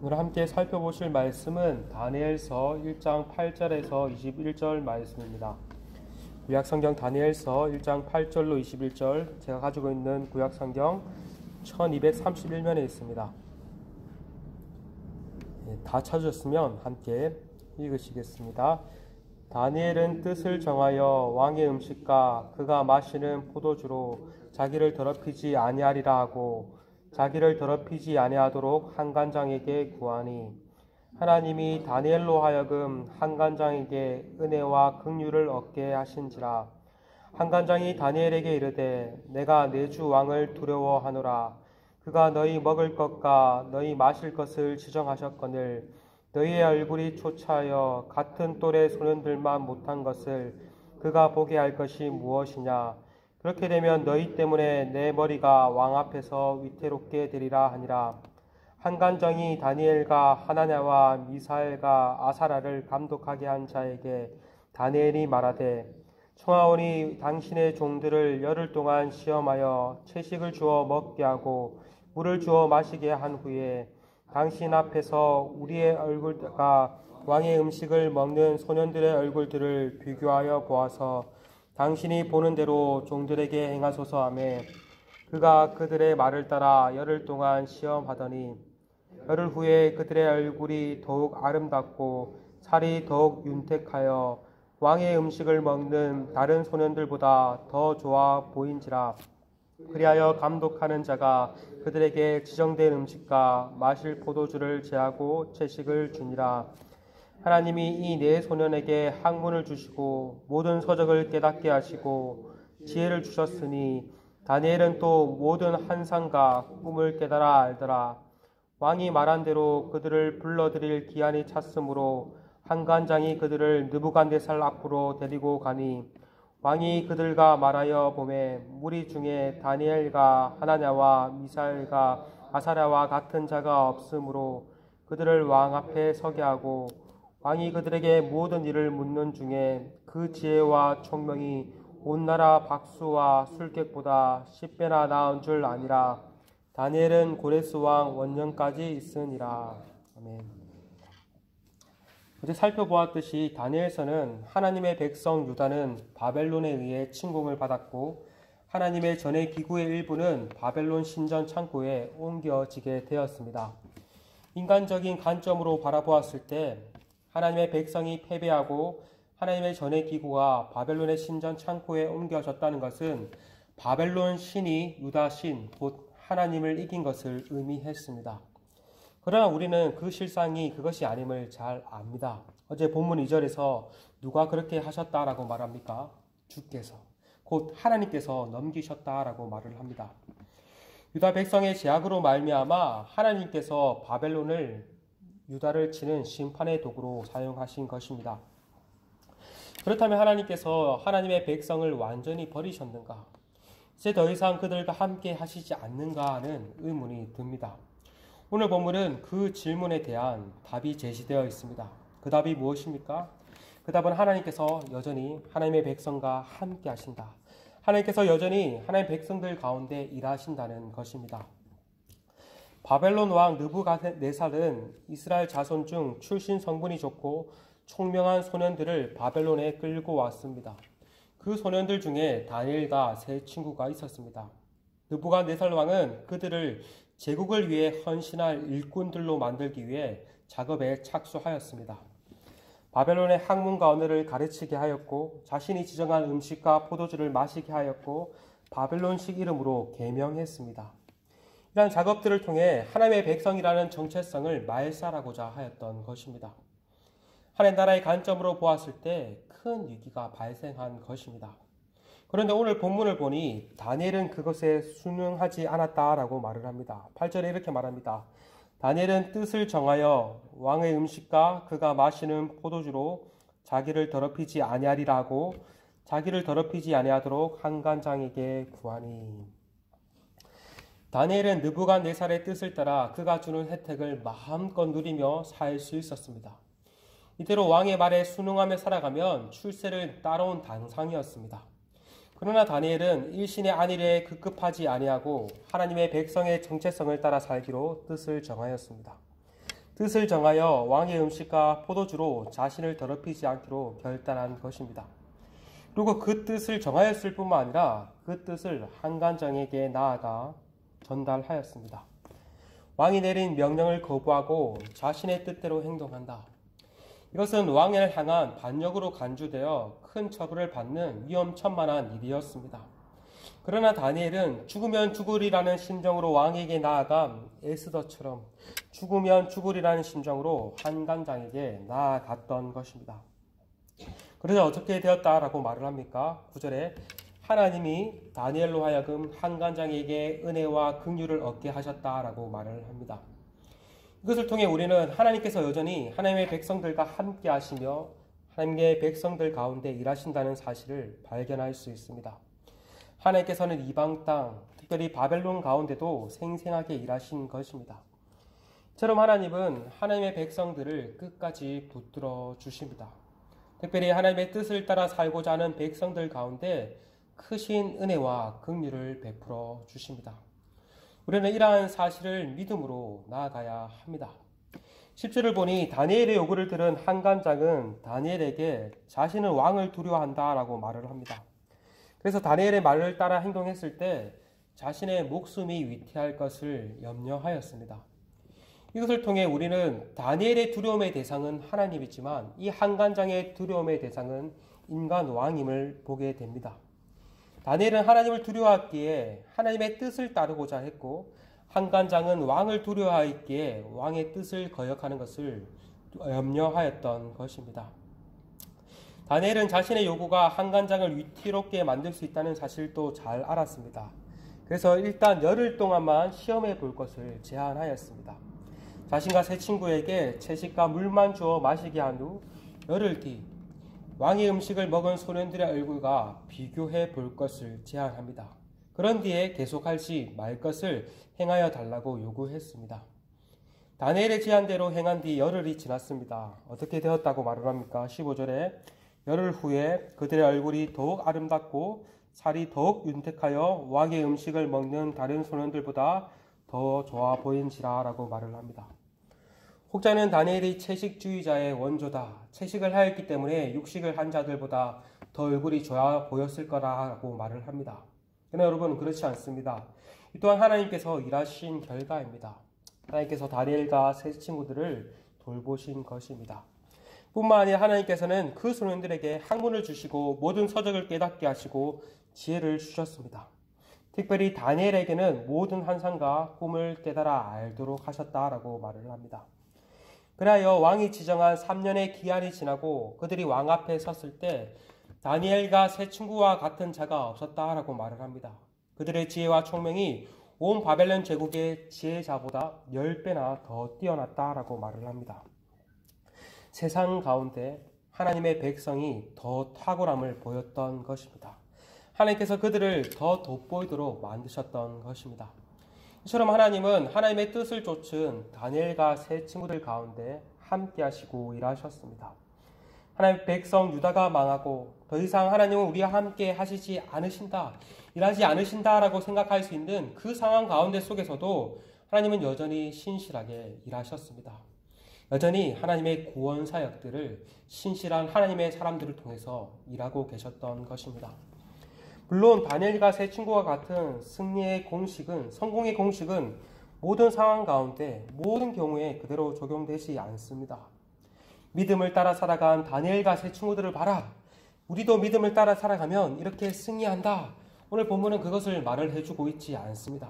오늘 함께 살펴보실 말씀은 다니엘서 1장 8절에서 21절 말씀입니다. 구약성경 다니엘서 1장 8절로 21절, 제가 가지고 있는 구약성경 1231면에 있습니다. 다 찾으셨으면 함께 읽으시겠습니다. 다니엘은 뜻을 정하여 왕의 음식과 그가 마시는 포도주로 자기를 더럽히지 아니하리라 하고 자기를 더럽히지 아니하도록 한간장에게 구하니, 하나님이 다니엘로 하여금 한간장에게 은혜와 긍휼을 얻게 하신지라. 한간장이 다니엘에게 이르되, 내가 내 주 왕을 두려워하노라. 그가 너희 먹을 것과 너희 마실 것을 지정하셨거늘 너희의 얼굴이 초차하여 같은 또래 소년들만 못한 것을 그가 보게 할 것이 무엇이냐. 그렇게 되면 너희 때문에 내 머리가 왕 앞에서 위태롭게 되리라 하니라. 한간장이 다니엘과 하나냐와 미사엘과 아사라를 감독하게 한 자에게 다니엘이 말하되, 청하오니 당신의 종들을 열흘 동안 시험하여 채식을 주어 먹게 하고 물을 주어 마시게 한 후에 당신 앞에서 우리의 얼굴과 왕의 음식을 먹는 소년들의 얼굴들을 비교하여 보아서 당신이 보는 대로 종들에게 행하소서 하며, 그가 그들의 말을 따라 열흘 동안 시험하더니 열흘 후에 그들의 얼굴이 더욱 아름답고 살이 더욱 윤택하여 왕의 음식을 먹는 다른 소년들보다 더 좋아 보인지라. 그리하여 감독하는 자가 그들에게 지정된 음식과 마실 포도주를 제하고 채식을 주니라. 하나님이 이 네 소년에게 학문을 주시고 모든 서적을 깨닫게 하시고 지혜를 주셨으니, 다니엘은 또 모든 환상과 꿈을 깨달아 알더라. 왕이 말한 대로 그들을 불러들일 기한이 찼으므로 한간장이 그들을 느부갓네살 앞으로 데리고 가니, 왕이 그들과 말하여 보매 무리 중에 다니엘과 하나냐와 미사엘과 아사랴와 같은 자가 없으므로 그들을 왕 앞에 서게 하고, 왕이 그들에게 모든 일을 묻는 중에 그 지혜와 총명이 온 나라 박수와 술객보다 10배나 나은 줄 아니라. 다니엘은 고레스 왕 원년까지 있으니라. 아멘. 어제 살펴보았듯이 다니엘서는 하나님의 백성 유다는 바벨론에 의해 침공을 받았고, 하나님의 전해 기구의 일부는 바벨론 신전 창고에 옮겨지게 되었습니다. 인간적인 관점으로 바라보았을 때 하나님의 백성이 패배하고 하나님의 전해 기구가 바벨론의 신전 창고에 옮겨졌다는 것은 바벨론 신이 유다 신, 곧 하나님을 이긴 것을 의미했습니다. 그러나 우리는 그 실상이 그것이 아님을 잘 압니다. 어제 본문 2절에서 누가 그렇게 하셨다라고 말합니까? 주께서, 곧 하나님께서 넘기셨다라고 말을 합니다. 유다 백성의 죄악으로 말미암아 하나님께서 바벨론을 유다를 치는 심판의 도구로 사용하신 것입니다. 그렇다면 하나님께서 하나님의 백성을 완전히 버리셨는가? 이제 더 이상 그들과 함께 하시지 않는가 하는 의문이 듭니다. 오늘 본문은 그 질문에 대한 답이 제시되어 있습니다. 그 답이 무엇입니까? 그 답은 하나님께서 여전히 하나님의 백성과 함께 하신다. 하나님께서 여전히 하나님의 백성들 가운데 일하신다는 것입니다. 바벨론 왕 느부갓네살은 이스라엘 자손 중 출신 성분이 좋고 총명한 소년들을 바벨론에 끌고 왔습니다. 그 소년들 중에 다니엘과 세 친구가 있었습니다. 느부갓네살 왕은 그들을 제국을 위해 헌신할 일꾼들로 만들기 위해 작업에 착수하였습니다. 바벨론의 학문과 언어를 가르치게 하였고, 자신이 지정한 음식과 포도주를 마시게 하였고, 바벨론식 이름으로 계명했습니다. 이러한 작업들을 통해 하나님의 백성이라는 정체성을 말살하고자 하였던 것입니다. 하나님 나라의 관점으로 보았을 때 큰 위기가 발생한 것입니다. 그런데 오늘 본문을 보니 다니엘은 그것에 순응하지 않았다라고 말을 합니다. 8절에 이렇게 말합니다. 다니엘은 뜻을 정하여 왕의 음식과 그가 마시는 포도주로 자기를 더럽히지 아니하리라 하고 자기를 더럽히지 아니하도록 한간장에게 구하니. 다니엘은 느부갓네살의 뜻을 따라 그가 주는 혜택을 마음껏 누리며 살 수 있었습니다. 이대로 왕의 말에 순응하며 살아가면 출세를 따라온 당상이었습니다. 그러나 다니엘은 일신의 안일에 급급하지 아니하고 하나님의 백성의 정체성을 따라 살기로 뜻을 정하였습니다. 뜻을 정하여 왕의 음식과 포도주로 자신을 더럽히지 않기로 결단한 것입니다. 그리고 그 뜻을 정하였을 뿐만 아니라 그 뜻을 한간장에게 나아가 전달하였습니다. 왕이 내린 명령을 거부하고 자신의 뜻대로 행동한다. 이것은 왕을 향한 반역으로 간주되어 큰 처벌을 받는 위험천만한 일이었습니다. 그러나 다니엘은 죽으면 죽으리라는 심정으로 왕에게 나아가 에스더처럼 죽으면 죽으리라는 심정으로 한간장에게 나아갔던 것입니다. 그래서 어떻게 되었다라고 말을 합니까? 9절에 하나님이 다니엘로 하여금 한간장에게 은혜와 긍휼을 얻게 하셨다라고 말을 합니다. 이것을 통해 우리는 하나님께서 여전히 하나님의 백성들과 함께 하시며 하나님의 백성들 가운데 일하신다는 사실을 발견할 수 있습니다. 하나님께서는 이방 땅, 특별히 바벨론 가운데도 생생하게 일하신 것입니다. 이처럼 하나님은 하나님의 백성들을 끝까지 붙들어 주십니다. 특별히 하나님의 뜻을 따라 살고자 하는 백성들 가운데 크신 은혜와 긍휼을 베풀어 주십니다. 우리는 이러한 사실을 믿음으로 나아가야 합니다. 10절을 보니 다니엘의 요구를 들은 한간장은 다니엘에게 자신은 왕을 두려워한다라고 말을 합니다. 그래서 다니엘의 말을 따라 행동했을 때 자신의 목숨이 위태할 것을 염려하였습니다. 이것을 통해 우리는 다니엘의 두려움의 대상은 하나님이지만 이 한간장의 두려움의 대상은 인간 왕임을 보게 됩니다. 다니엘은 하나님을 두려워했기에 하나님의 뜻을 따르고자 했고 한간장은 왕을 두려워하였기에 왕의 뜻을 거역하는 것을 염려하였던 것입니다. 다니엘은 자신의 요구가 한간장을 위태롭게 만들 수 있다는 사실도 잘 알았습니다. 그래서 일단 열흘 동안만 시험해 볼 것을 제안하였습니다. 자신과 세 친구에게 채식과 물만 주어 마시게 한 후 열흘 뒤 왕의 음식을 먹은 소년들의 얼굴과 비교해 볼 것을 제안합니다. 그런 뒤에 계속하지 말 것을 행하여 달라고 요구했습니다. 다니엘의 제안대로 행한 뒤 열흘이 지났습니다. 어떻게 되었다고 말을 합니까? 15절에 열흘 후에 그들의 얼굴이 더욱 아름답고 살이 더욱 윤택하여 왕의 음식을 먹는 다른 소년들보다 더 좋아 보인지라 라고 말을 합니다. 혹자는 다니엘이 채식주의자의 원조다. 채식을 하였기 때문에 육식을 한 자들보다 더 얼굴이 좋아 보였을 거라고 말을 합니다. 그러나 여러분 그렇지 않습니다. 이 또한 하나님께서 일하신 결과입니다. 하나님께서 다니엘과 세 친구들을 돌보신 것입니다. 뿐만 아니라 하나님께서는 그 소년들에게 학문을 주시고 모든 서적을 깨닫게 하시고 지혜를 주셨습니다. 특별히 다니엘에게는 모든 환상과 꿈을 깨달아 알도록 하셨다라고 말을 합니다. 그리하여 왕이 지정한 3년의 기한이 지나고 그들이 왕 앞에 섰을 때 다니엘과 세 친구와 같은 자가 없었다라고 말을 합니다. 그들의 지혜와 총명이 온 바벨론 제국의 지혜자보다 10배나 더 뛰어났다라고 말을 합니다. 세상 가운데 하나님의 백성이 더 탁월함을 보였던 것입니다. 하나님께서 그들을 더 돋보이도록 만드셨던 것입니다. 이처럼 하나님은 하나님의 뜻을 쫓은 다니엘과 세 친구들 가운데 함께 하시고 일하셨습니다. 하나님의 백성 유다가 망하고 더 이상 하나님은 우리와 함께 하시지 않으신다, 일하지 않으신다라고 생각할 수 있는 그 상황 가운데 속에서도 하나님은 여전히 신실하게 일하셨습니다. 여전히 하나님의 구원 사역들을 신실한 하나님의 사람들을 통해서 일하고 계셨던 것입니다. 물론 다니엘과 세 친구와 같은 승리의 공식은, 성공의 공식은 모든 상황 가운데 모든 경우에 그대로 적용되지 않습니다. 믿음을 따라 살아간 다니엘과 세 친구들을 봐라. 우리도 믿음을 따라 살아가면 이렇게 승리한다. 오늘 본문은 그것을 말을 해주고 있지 않습니다.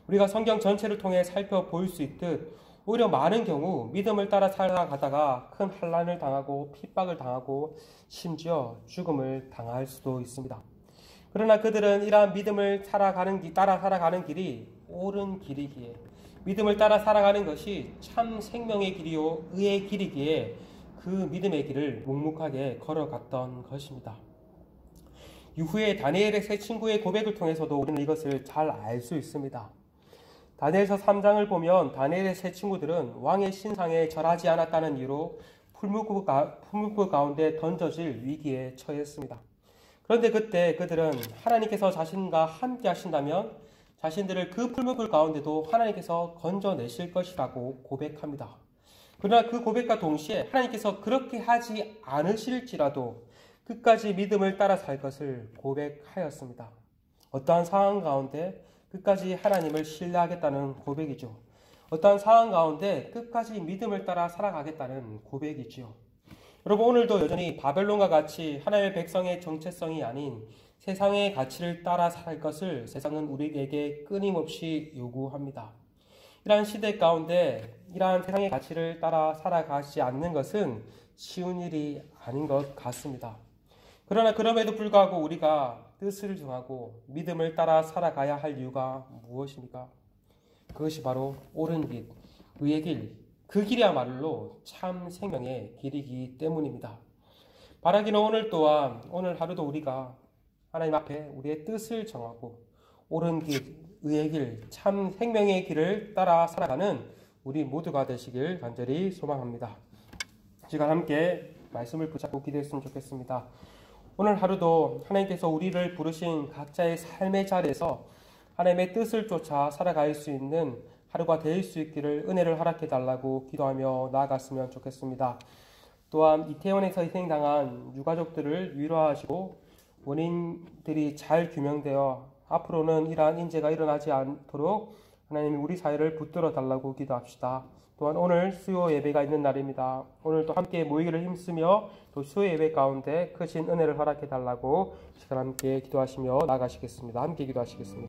우리가 성경 전체를 통해 살펴볼 수 있듯 오히려 많은 경우 믿음을 따라 살아가다가 큰 환난을 당하고 핍박을 당하고 심지어 죽음을 당할 수도 있습니다. 그러나 그들은 이러한 믿음을 따라 살아가는 길이 옳은 길이기에, 믿음을 따라 살아가는 것이 참 생명의 길이요 의의 길이기에 그 믿음의 길을 묵묵하게 걸어갔던 것입니다. 이후에 다니엘의 세 친구의 고백을 통해서도 우리는 이것을 잘 알 수 있습니다. 다니엘서 3장을 보면 다니엘의 세 친구들은 왕의 신상에 절하지 않았다는 이유로 풀무불 가운데 던져질 위기에 처했습니다. 그런데 그때 그들은 하나님께서 자신과 함께 하신다면 자신들을 그 풀무불 가운데도 하나님께서 건져내실 것이라고 고백합니다. 그러나 그 고백과 동시에 하나님께서 그렇게 하지 않으실지라도 끝까지 믿음을 따라 살 것을 고백하였습니다. 어떠한 상황 가운데 끝까지 하나님을 신뢰하겠다는 고백이죠. 어떠한 상황 가운데 끝까지 믿음을 따라 살아가겠다는 고백이지요. 여러분, 오늘도 여전히 바벨론과 같이 하나님의 백성의 정체성이 아닌 세상의 가치를 따라 살 것을 세상은 우리에게 끊임없이 요구합니다. 이러한 시대 가운데 이러한 세상의 가치를 따라 살아가지 않는 것은 쉬운 일이 아닌 것 같습니다. 그러나 그럼에도 불구하고 우리가 뜻을 정하고 믿음을 따라 살아가야 할 이유가 무엇입니까? 그것이 바로 옳은 길, 의의 길, 그 길이야말로 참 생명의 길이기 때문입니다. 바라기는 오늘 또한 오늘 하루도 우리가 하나님 앞에 우리의 뜻을 정하고 옳은 길, 의의 길, 참 생명의 길을 따라 살아가는 우리 모두가 되시길 간절히 소망합니다. 시간 함께 말씀을 붙잡고 기도했으면 좋겠습니다. 오늘 하루도 하나님께서 우리를 부르신 각자의 삶의 자리에서 하나님의 뜻을 쫓아 살아갈 수 있는 하루가 될 수 있기를 은혜를 허락해 달라고 기도하며 나아갔으면 좋겠습니다. 또한 이태원에서 희생당한 유가족들을 위로하시고 원인들이 잘 규명되어 앞으로는 이러한 인재가 일어나지 않도록 하나님이 우리 사회를 붙들어 달라고 기도합시다. 또한 오늘 수요 예배가 있는 날입니다. 오늘 또 함께 모이기를 힘쓰며 또 수요 예배 가운데 크신 은혜를 허락해 달라고 시간 함께 기도하시며 나아가시겠습니다. 함께 기도하시겠습니다.